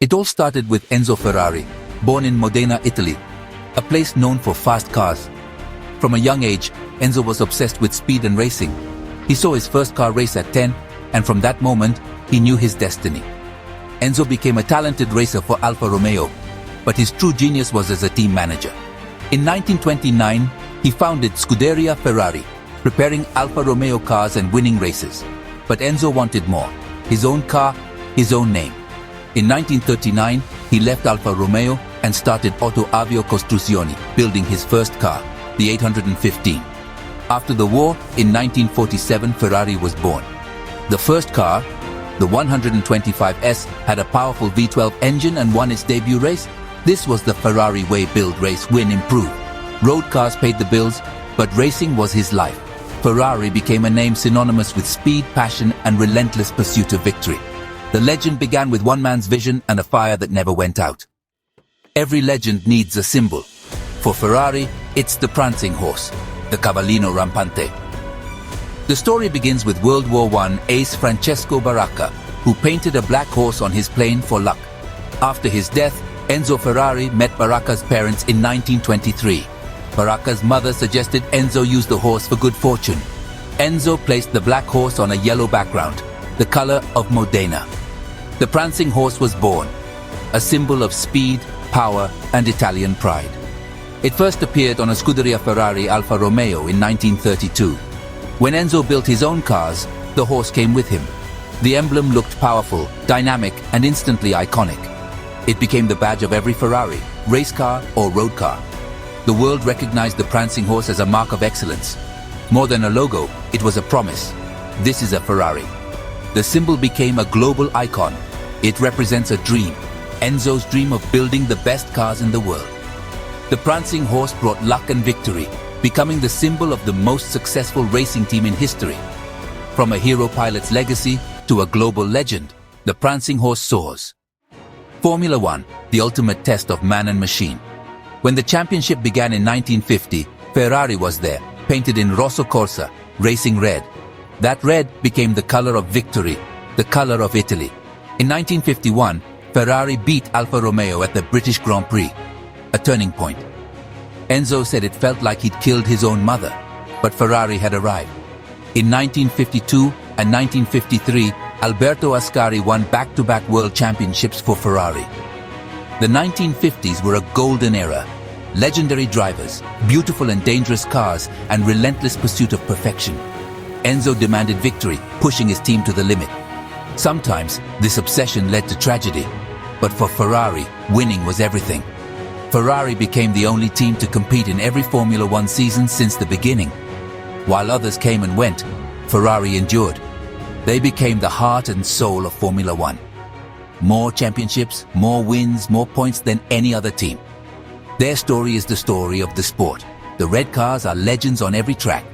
It all started with Enzo Ferrari, born in Modena, Italy, a place known for fast cars. From a young age, Enzo was obsessed with speed and racing. He saw his first car race at 10, and from that moment, he knew his destiny. Enzo became a talented racer for Alfa Romeo, but his true genius was as a team manager. In 1929, he founded Scuderia Ferrari, preparing Alfa Romeo cars and winning races. But Enzo wanted more. His own car, his own name. In 1939, he left Alfa Romeo and started Auto Avio Costruzioni, building his first car, the 815. After the war, in 1947, Ferrari was born. The first car, the 125S, had a powerful V12 engine and won its debut race. This was the Ferrari way: build, race, win, improve. Road cars paid the bills, but racing was his life. Ferrari became a name synonymous with speed, passion, and relentless pursuit of victory. The legend began with one man's vision and a fire that never went out. Every legend needs a symbol. For Ferrari, it's the prancing horse, the cavallino rampante. The story begins with World War I ace Francesco Baracca, who painted a black horse on his plane for luck. After his death, Enzo Ferrari met Baracca's parents in 1923. Baracca's mother suggested Enzo use the horse for good fortune. Enzo placed the black horse on a yellow background, the color of Modena. The prancing horse was born, a symbol of speed, power, and Italian pride. It first appeared on a Scuderia Ferrari Alfa Romeo in 1932. When Enzo built his own cars, the horse came with him. The emblem looked powerful, dynamic, and instantly iconic. It became the badge of every Ferrari, race car or road car. The world recognized the prancing horse as a mark of excellence. More than a logo, it was a promise. This is a Ferrari. The symbol became a global icon. It represents a dream, Enzo's dream of building the best cars in the world. The prancing horse brought luck and victory, becoming the symbol of the most successful racing team in history. From a hero pilot's legacy to a global legend, the prancing horse soars. Formula One, the ultimate test of man and machine. When the championship began in 1950, Ferrari was there, painted in Rosso Corsa, racing red. That red became the color of victory, the color of Italy. In 1951, Ferrari beat Alfa Romeo at the British Grand Prix, a turning point. Enzo said it felt like he'd killed his own mother, but Ferrari had arrived. In 1952 and 1953, Alberto Ascari won back-to-back world championships for Ferrari. The 1950s were a golden era. Legendary drivers, beautiful and dangerous cars, and relentless pursuit of perfection. Enzo demanded victory, pushing his team to the limit. Sometimes, this obsession led to tragedy. But for Ferrari, winning was everything. Ferrari became the only team to compete in every Formula One season since the beginning. While others came and went, Ferrari endured. They became the heart and soul of Formula One. More championships, more wins, more points than any other team. Their story is the story of the sport. The red cars are legends on every track.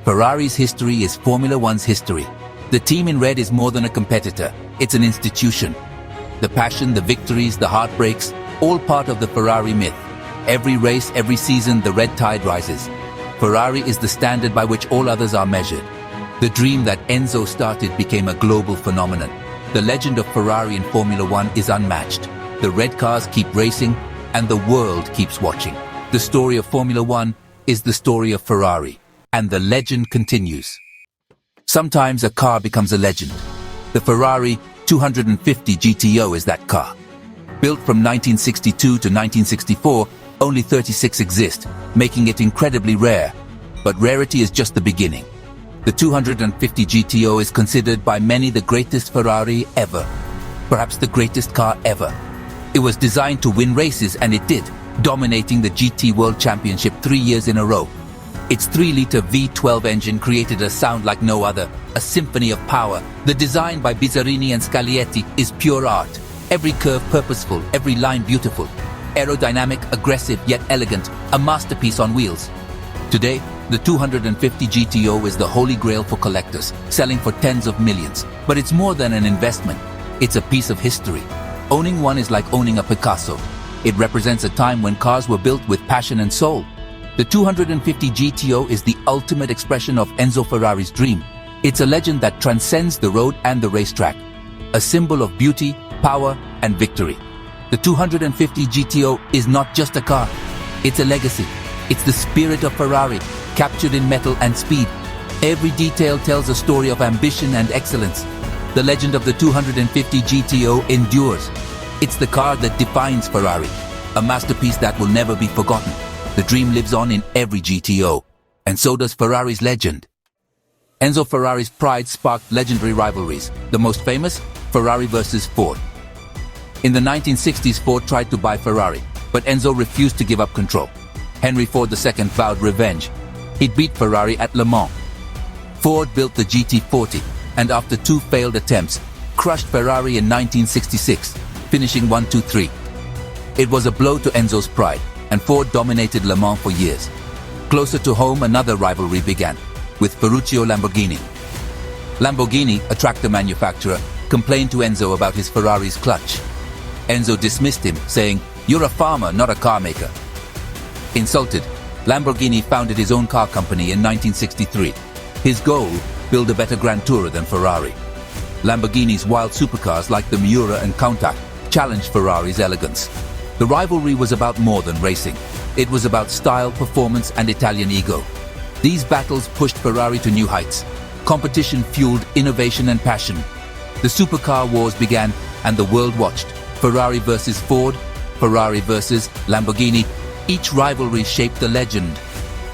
Ferrari's history is Formula One's history. The team in red is more than a competitor. It's an institution. The passion, the victories, the heartbreaks, all part of the Ferrari myth. Every race, every season, the red tide rises. Ferrari is the standard by which all others are measured. The dream that Enzo started became a global phenomenon. The legend of Ferrari in Formula One is unmatched. The red cars keep racing, and the world keeps watching. The story of Formula One is the story of Ferrari, and the legend continues. Sometimes a car becomes a legend. The Ferrari 250 GTO is that car. Built from 1962 to 1964, only 36 exist, making it incredibly rare. But rarity is just the beginning. The 250 GTO is considered by many the greatest Ferrari ever. Perhaps the greatest car ever. It was designed to win races, and it did, dominating the GT World Championship 3 years in a row. Its 3-liter V12 engine created a sound like no other, a symphony of power. The design by Bizzarini and Scaglietti is pure art. Every curve purposeful, every line beautiful. Aerodynamic, aggressive, yet elegant, a masterpiece on wheels. Today, the 250 GTO is the holy grail for collectors, selling for tens of millions. But it's more than an investment. It's a piece of history. Owning one is like owning a Picasso. It represents a time when cars were built with passion and soul. The 250 GTO is the ultimate expression of Enzo Ferrari's dream. It's a legend that transcends the road and the racetrack. A symbol of beauty, power, and victory. The 250 GTO is not just a car. It's a legacy. It's the spirit of Ferrari, captured in metal and speed. Every detail tells a story of ambition and excellence. The legend of the 250 GTO endures. It's the car that defines Ferrari, a masterpiece that will never be forgotten. The dream lives on in every GTO, and so does Ferrari's legend. Enzo Ferrari's pride sparked legendary rivalries. The most famous, Ferrari versus Ford. In the 1960s, Ford tried to buy Ferrari, but Enzo refused to give up control. Henry Ford II vowed revenge. He'd beat Ferrari at Le Mans. Ford built the GT40, and after 2 failed attempts, crushed Ferrari in 1966, finishing 1-2-3. It was a blow to Enzo's pride, and Ford dominated Le Mans for years. Closer to home, another rivalry began, with Ferruccio Lamborghini. Lamborghini, a tractor manufacturer, complained to Enzo about his Ferrari's clutch. Enzo dismissed him, saying, "You're a farmer, not a car maker." Insulted, Lamborghini founded his own car company in 1963. His goal, build a better Grand Tourer than Ferrari. Lamborghini's wild supercars like the Miura and Countach challenged Ferrari's elegance. The rivalry was about more than racing. It was about style, performance, and Italian ego. These battles pushed Ferrari to new heights. Competition fueled innovation and passion. The supercar wars began, and the world watched. Ferrari versus Ford, Ferrari versus Lamborghini. Each rivalry shaped the legend.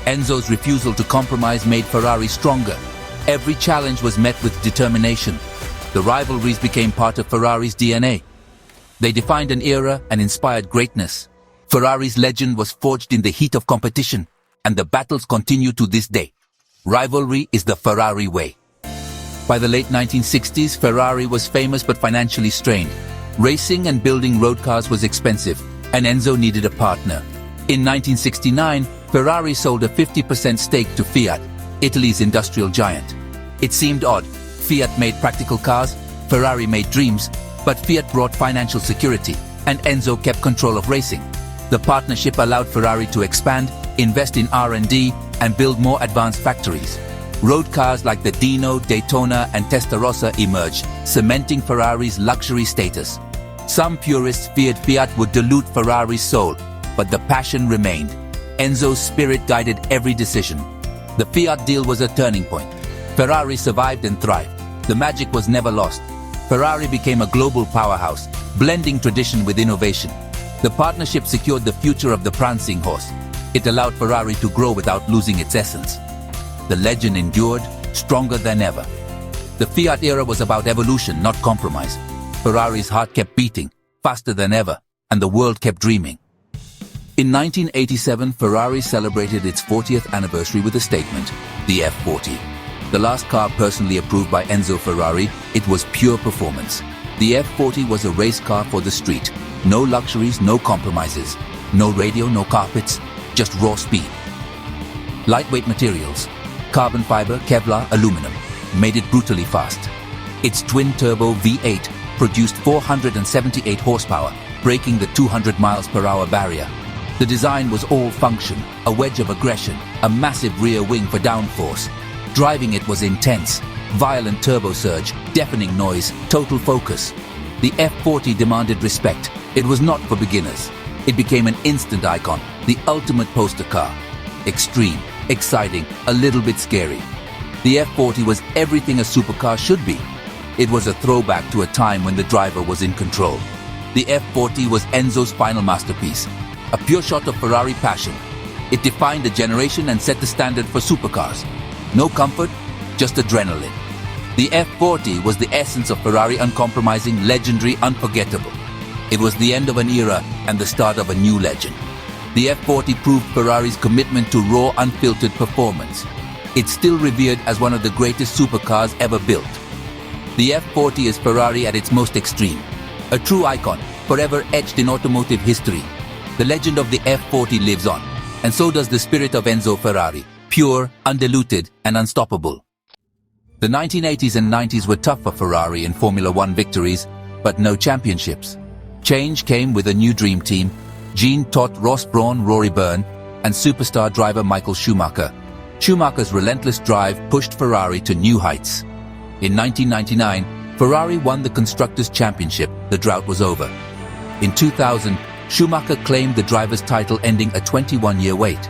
Enzo's refusal to compromise made Ferrari stronger. Every challenge was met with determination. The rivalries became part of Ferrari's DNA. They defined an era and inspired greatness. Ferrari's legend was forged in the heat of competition, and the battles continue to this day. Rivalry is the Ferrari way. By the late 1960s, Ferrari was famous but financially strained. Racing and building road cars was expensive, and Enzo needed a partner. In 1969, Ferrari sold a 50% stake to Fiat, Italy's industrial giant. It seemed odd. Fiat made practical cars, Ferrari made dreams, but Fiat brought financial security, and Enzo kept control of racing. The partnership allowed Ferrari to expand, invest in R&D, and build more advanced factories. Road cars like the Dino, Daytona, and Testarossa emerged, cementing Ferrari's luxury status. Some purists feared Fiat would dilute Ferrari's soul, but the passion remained. Enzo's spirit guided every decision. The Fiat deal was a turning point. Ferrari survived and thrived. The magic was never lost. Ferrari became a global powerhouse, blending tradition with innovation. The partnership secured the future of the prancing horse. It allowed Ferrari to grow without losing its essence. The legend endured, stronger than ever. The Fiat era was about evolution, not compromise. Ferrari's heart kept beating, faster than ever, and the world kept dreaming. In 1987, Ferrari celebrated its 40th anniversary with a statement, the F40. The last car personally approved by Enzo Ferrari, it was pure performance. The F40 was a race car for the street. No luxuries, no compromises. No radio, no carpets, just raw speed. Lightweight materials, carbon fiber, Kevlar, aluminum, made it brutally fast. Its twin-turbo V8 produced 478 horsepower, breaking the 200 miles per hour barrier. The design was all function, a wedge of aggression, a massive rear wing for downforce. Driving it was intense, violent turbo surge, deafening noise, total focus. The F40 demanded respect. It was not for beginners. It became an instant icon, the ultimate poster car. Extreme, exciting, a little bit scary. The F40 was everything a supercar should be. It was a throwback to a time when the driver was in control. The F40 was Enzo's final masterpiece, a pure shot of Ferrari passion. It defined a generation and set the standard for supercars. No comfort, just adrenaline. The F40 was the essence of Ferrari, uncompromising, legendary, unforgettable. It was the end of an era and the start of a new legend. The F40 proved Ferrari's commitment to raw, unfiltered performance. It's still revered as one of the greatest supercars ever built. The F40 is Ferrari at its most extreme. A true icon, forever etched in automotive history. The legend of the F40 lives on, and so does the spirit of Enzo Ferrari. Pure, undiluted, and unstoppable. The 1980s and 90s were tough for Ferrari in Formula One victories, but no championships. Change came with a new dream team, Jean Todt, Ross Brawn, Rory Byrne, and superstar driver Michael Schumacher. Schumacher's relentless drive pushed Ferrari to new heights. In 1999, Ferrari won the Constructors' Championship. The drought was over. In 2000, Schumacher claimed the driver's title, ending a 21-year wait.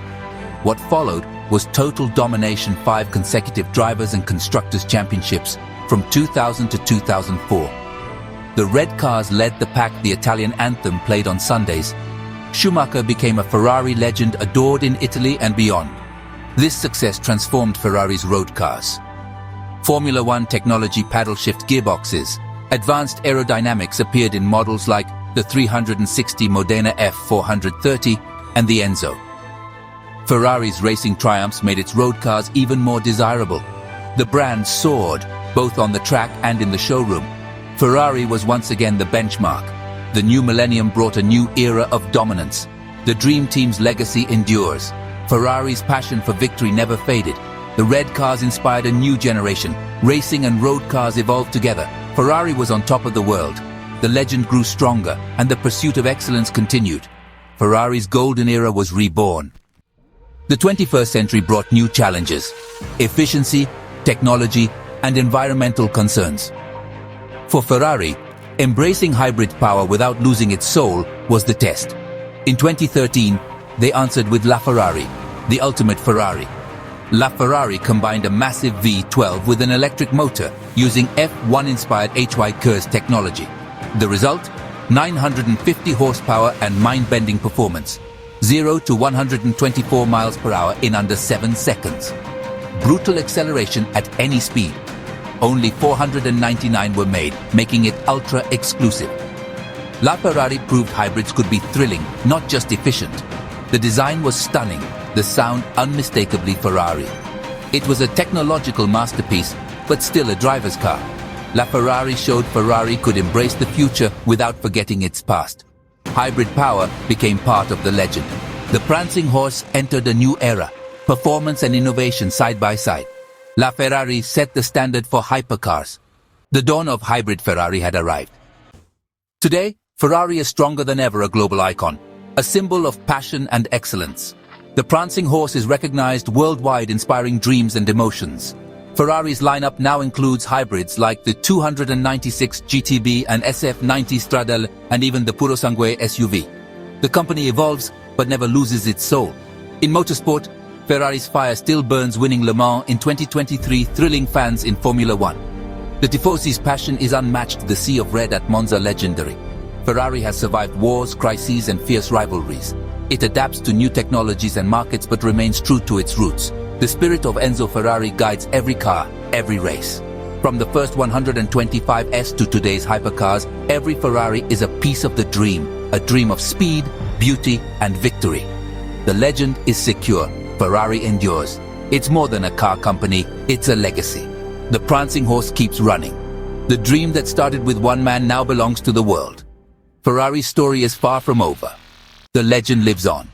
What followed was total domination: 5 consecutive drivers' and constructors' championships from 2000 to 2004. The red cars led the pack. The Italian anthem played on Sundays. Schumacher became a Ferrari legend, adored in Italy and beyond. This success transformed Ferrari's road cars. Formula One technology, paddle shift gearboxes, advanced aerodynamics appeared in models like the 360 Modena F430 and the Enzo. Ferrari's racing triumphs made its road cars even more desirable. The brand soared, both on the track and in the showroom. Ferrari was once again the benchmark. The new millennium brought a new era of dominance. The Dream Team's legacy endures. Ferrari's passion for victory never faded. The red cars inspired a new generation. Racing and road cars evolved together. Ferrari was on top of the world. The legend grew stronger, and the pursuit of excellence continued. Ferrari's golden era was reborn. The 21st century brought new challenges: efficiency, technology, and environmental concerns. For Ferrari, embracing hybrid power without losing its soul was the test. In 2013, they answered with LaFerrari, the ultimate Ferrari. LaFerrari combined a massive V12 with an electric motor using F1-inspired HY Kurs technology. The result? 950 horsepower and mind-bending performance. 0 to 124 miles per hour in under 7 seconds. Brutal acceleration at any speed. Only 499 were made, making it ultra-exclusive. LaFerrari proved hybrids could be thrilling, not just efficient. The design was stunning, the sound unmistakably Ferrari. It was a technological masterpiece, but still a driver's car. LaFerrari showed Ferrari could embrace the future without forgetting its past. Hybrid power became part of the legend. The prancing horse entered a new era, performance and innovation side by side. LaFerrari set the standard for hypercars. The dawn of hybrid Ferrari had arrived. Today, Ferrari is stronger than ever, a global icon, a symbol of passion and excellence. The prancing horse is recognized worldwide, inspiring dreams and emotions. Ferrari's lineup now includes hybrids like the 296 GTB and SF90 Stradale, and even the Purosangue SUV. The company evolves but never loses its soul. In motorsport, Ferrari's fire still burns, winning Le Mans in 2023, thrilling fans in Formula One. The Tifosi's passion is unmatched, the sea of red at Monza legendary. Ferrari has survived wars, crises, and fierce rivalries. It adapts to new technologies and markets but remains true to its roots. The spirit of Enzo Ferrari guides every car, every race. From the first 125S to today's hypercars, every Ferrari is a piece of the dream, a dream of speed, beauty, and victory. The legend is secure. Ferrari endures. It's more than a car company, it's a legacy. The prancing horse keeps running. The dream that started with one man now belongs to the world. Ferrari's story is far from over. The legend lives on.